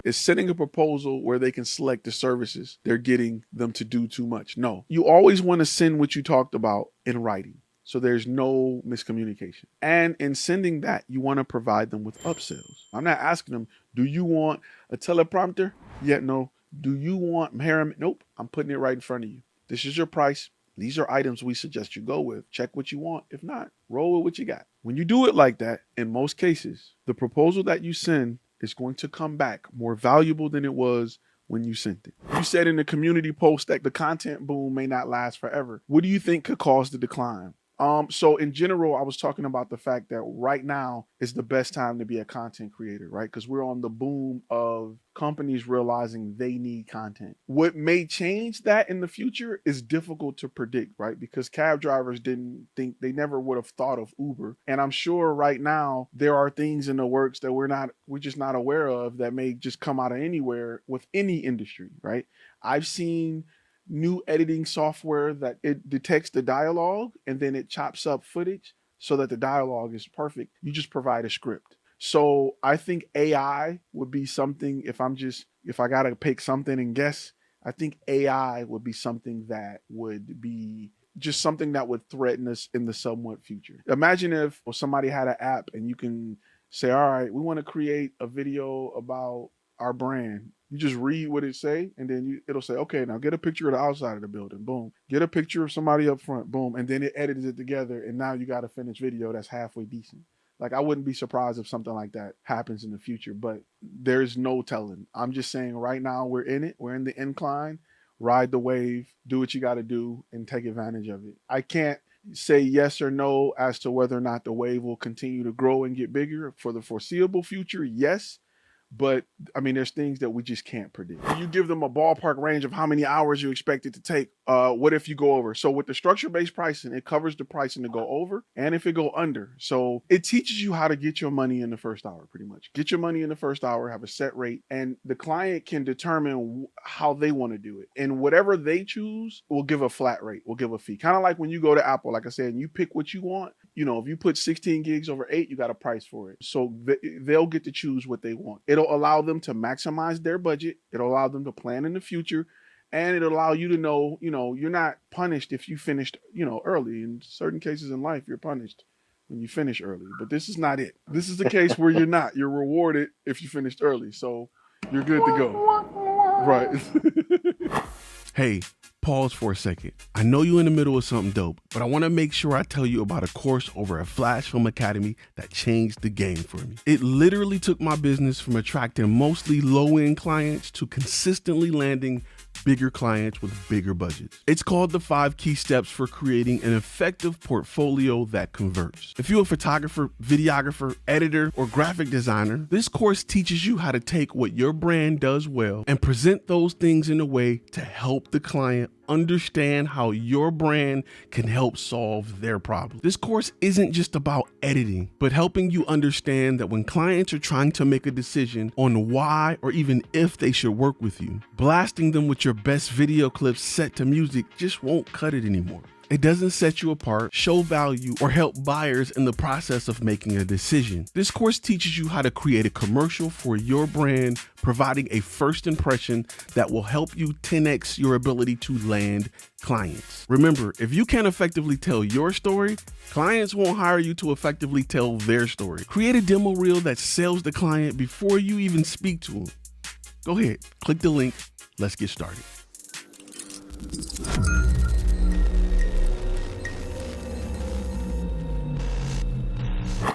Is sending a proposal where they can select the services they're getting them to do too much. No, you always want to send what you talked about in writing, so there's no miscommunication. And in sending that, you want to provide them with upsells. I'm not asking them, do you want a teleprompter? Yet no. Do you want hair? Nope. I'm putting it right in front of you. This is your price. These are items we suggest you go with. Check what you want. If not, roll with what you got. When you do it like that, in most cases, the proposal that you send is going to come back more valuable than it was when you sent it. You said in the community post that the content boom may not last forever. What do you think could cause the decline? So in general, I was talking about the fact that right now is the best time to be a content creator, right? Because we're on the boom of companies realizing they need content. What may change that in the future is difficult to predict, right? Because cab drivers didn't think, they never would have thought of Uber. And I'm sure right now there are things in the works that we're just not aware of that may just come out of anywhere with any industry, right? I've seen new editing software that it detects the dialogue and then it chops up footage so that the dialogue is perfect. You just provide a script. So I think AI would be something, if I gotta pick something and guess, I think AI would be something that would be just something that would threaten us in the somewhat future. Imagine if somebody had an app and you can say, all right, we want to create a video about our brand. You just read what it say, and then it'll say, okay, now get a picture of the outside of the building. Boom. Get a picture of somebody up front. Boom. And then it edits it together, and now you got a finished video that's halfway decent. Like, I wouldn't be surprised if something like that happens in the future, but there's no telling. I'm just saying right now we're in it. We're in the incline. Ride the wave. Do what you got to do and take advantage of it. I can't say yes or no as to whether or not the wave will continue to grow and get bigger for the foreseeable future. Yes. But I mean, there's things that we just can't predict. You give them a ballpark range of how many hours you expect it to take. What if you go over? So with the structure-based pricing, it covers the pricing to go over and if it go under. So it teaches you how to get your money in the first hour, pretty much. Get your money in the first hour, have a set rate, and the client can determine how they want to do it. And whatever they choose, will give a flat rate, will give a fee. Kind of like when you go to Apple, like I said, and you pick what you want. You know, if you put 16 gigs over 8, you got a price for it. So they'll get to choose what they want. It'll allow them to maximize their budget. It'll allow them to plan in the future. And it'll allow you to know, you're not punished if you finished, early. In certain cases in life, you're punished when you finish early. But this is not it. This is the case where you're not. You're rewarded if you finished early. So you're good to go. Right. Hey, pause for a second. I know you're in the middle of something dope, but I want to make sure I tell you about a course over at FlashFilm Academy that changed the game for me. It literally took my business from attracting mostly low-end clients to consistently landing bigger clients with bigger budgets. It's called the 5 Key Steps for Creating an Effective Portfolio That Converts. If you're a photographer, videographer, editor, or graphic designer, this course teaches you how to take what your brand does well and present those things in a way to help the client understand how your brand can help solve their problem. This course isn't just about editing, but helping you understand that when clients are trying to make a decision on why or even if they should work with you, blasting them with your best video clips set to music just won't cut it anymore. It doesn't set you apart, show value, or help buyers in the process of making a decision. This course teaches you how to create a commercial for your brand, providing a first impression that will help you 10x your ability to land clients. Remember, if you can't effectively tell your story, clients won't hire you to effectively tell their story. Create a demo reel that sells the client before you even speak to them. Go ahead, click the link. Let's get started.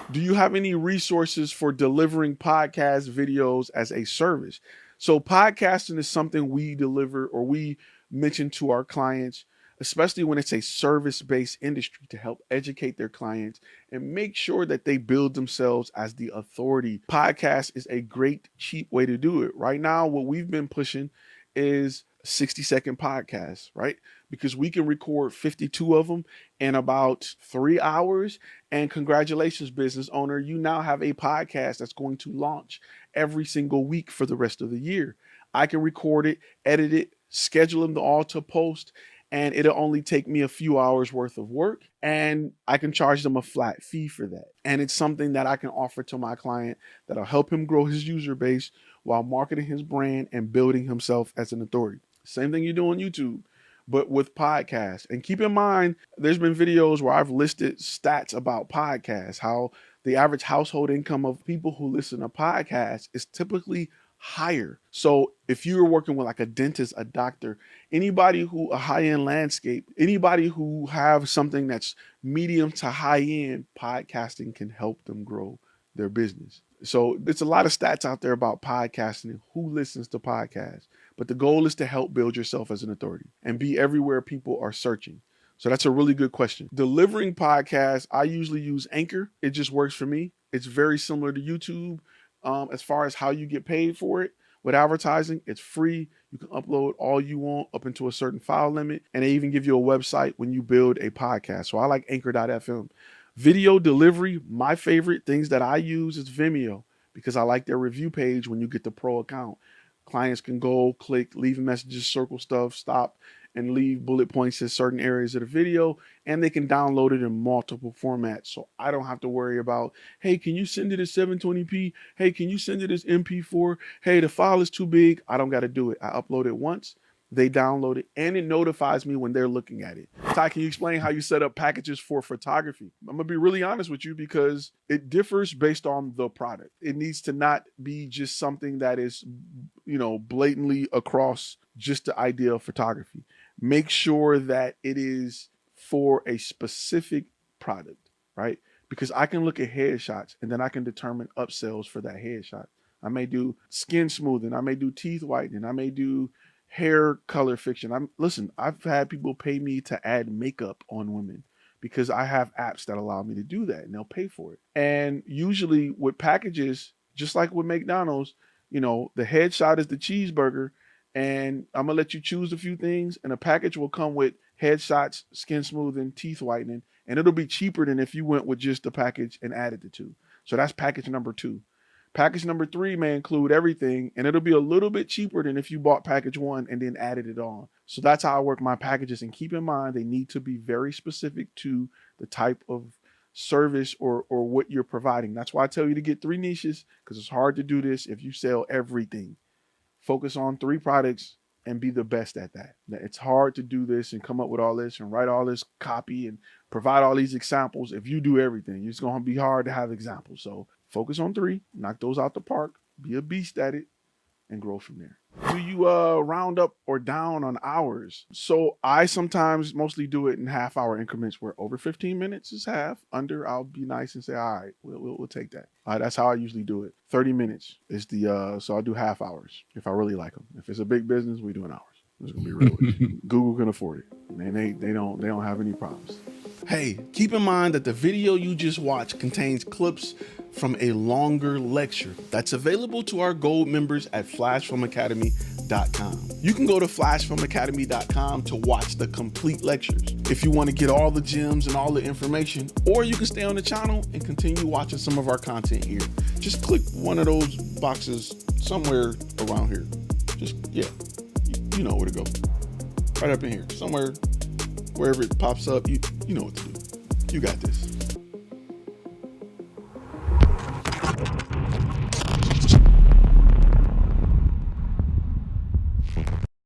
Do you have any resources for delivering podcast videos as a service? So podcasting is something we deliver or we mention to our clients, especially when it's a service-based industry, to help educate their clients and make sure that they build themselves as the authority. Podcast is a great, cheap way to do it. Right now, what we've been pushing is 60-second podcasts, right? Because we can record 52 of them in about 3 hours. And congratulations, business owner, you now have a podcast that's going to launch every single week for the rest of the year. I can record it, edit it, schedule them all to post, and it'll only take me a few hours worth of work, and I can charge them a flat fee for that. And it's something that I can offer to my client that'll help him grow his user base while marketing his brand and building himself as an authority. Same thing you do on YouTube, but with podcasts. And keep in mind, there's been videos where I've listed stats about podcasts, how the average household income of people who listen to podcasts is typically higher. So if you're working with like a dentist, a doctor, anybody who a high-end landscape, anybody who have something that's medium to high-end, podcasting can help them grow their business. So there's a lot of stats out there about podcasting and who listens to podcasts. But the goal is to help build yourself as an authority and be everywhere people are searching. So that's a really good question. Delivering podcasts, I usually use Anchor. It just works for me. It's very similar to YouTube as far as how you get paid for it. With advertising, it's free. You can upload all you want up into a certain file limit. And they even give you a website when you build a podcast. So I like Anchor.fm. Video delivery, my favorite things that I use is Vimeo because I like their review page when you get the pro account. Clients can go, click, leave messages, circle stuff, stop, and leave bullet points in certain areas of the video, and they can download it in multiple formats. So I don't have to worry about, hey, can you send it as 720p? Hey, can you send it as MP4? Hey, the file is too big. I don't got to do it. I upload it once, they download it, and it notifies me when they're looking at it. Ty, can you explain how you set up packages for photography? I'm gonna be really honest with you because it differs based on the product. It needs to not be just something that is, blatantly across just the idea of photography. Make sure that it is for a specific product, right? Because I can look at headshots and then I can determine upsells for that headshot. I may do skin smoothing, I may do teeth whitening, I may do hair color fiction. I've had people pay me to add makeup on women because I have apps that allow me to do that and they'll pay for it. And usually with packages, just like with McDonald's, the headshot is the cheeseburger and I'm gonna let you choose a few things and a package will come with headshots, skin smoothing, teeth whitening, and it'll be cheaper than if you went with just the package and added the two. So that's package number 2. Package number 3 may include everything, and it'll be a little bit cheaper than if you bought package 1 and then added it on. So that's how I work my packages. And keep in mind, they need to be very specific to the type of service or what you're providing. That's why I tell you to get 3 niches, because it's hard to do this if you sell everything. Focus on 3 products and be the best at that. It's hard to do this and come up with all this and write all this copy and provide all these examples. If you do everything, it's going to be hard to have examples. So focus on 3, knock those out the park, be a beast at it, and grow from there. Do you round up or down on hours? So I sometimes mostly do it in half-hour increments where over 15 minutes is half. Under, I'll be nice and say, all right, we'll take that. That's how I usually do it. 30 minutes is so I'll do half hours if I really like them. If it's a big business, we do an hours. It's gonna be real with you. Google can afford it. And they don't have any problems. Hey, keep in mind that the video you just watched contains clips from a longer lecture that's available to our gold members at FlashFilmAcademy.com. You can go to FlashFilmAcademy.com to watch the complete lectures if you want to get all the gems and all the information, or you can stay on the channel and continue watching some of our content here. Just click one of those boxes somewhere around here. You know where to go. Right up in here, somewhere, wherever it pops up, you know what to do. You got this.